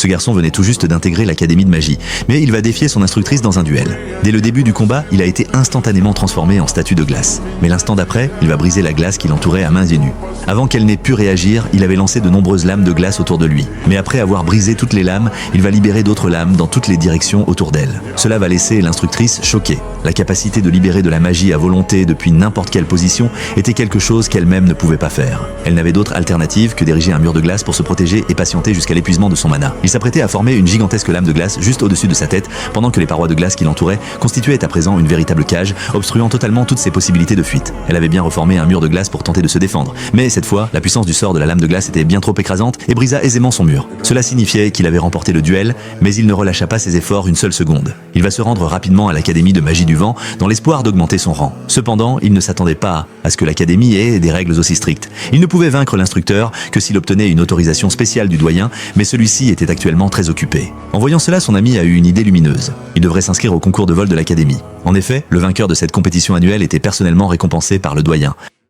Ce garçon venait tout juste d'intégrer l'académie de magie, mais il va défier son instructrice dans un duel. Dès le début du combat, il a été instantanément transformé en statue de glace. Mais l'instant d'après, il va briser la glace qui l'entourait à mains et nues. Avant qu'elle n'ait pu réagir, il avait lancé de nombreuses lames de glace autour de lui. Mais après avoir brisé toutes les lames, il va libérer d'autres lames dans toutes les directions autour d'elle. Cela va laisser l'instructrice choquée. La capacité de libérer de la magie à volonté depuis n'importe quelle position était quelque chose qu'elle-même ne pouvait pas faire. Elle n'avait d'autre alternative que d'ériger un mur de glace pour se protéger et patienter jusqu'à l'épuisement de son mana. Il s'apprêtait à former une gigantesque lame de glace juste au-dessus de sa tête, pendant que les parois de glace qui l'entouraient constituaient à présent une véritable cage, obstruant totalement toutes ses possibilités de fuite. Elle avait bien reformé un mur de glace pour tenter de se défendre, mais cette fois, la puissance du sort de la lame de glace était bien trop écrasante et brisa aisément son mur. Cela signifiait qu'il avait remporté le duel, mais il ne relâcha pas ses efforts une seule seconde. Il va se rendre rapidement à l'académie de magie du vent dans l'espoir d'augmenter son rang. Cependant, il ne s'attendait pas à ce que l'académie ait des règles aussi strictes. Il ne pouvait vaincre l'instructeur que s'il obtenait une autorisation spéciale du doyen, mais celui-ci était actuellement très occupé. En voyant cela, son ami a eu une idée lumineuse. Il devrait s'inscrire au concours de vol de l'académie. En effet, le vainqueur de cette compétition annuelle était personnellement récompensé par le doyen.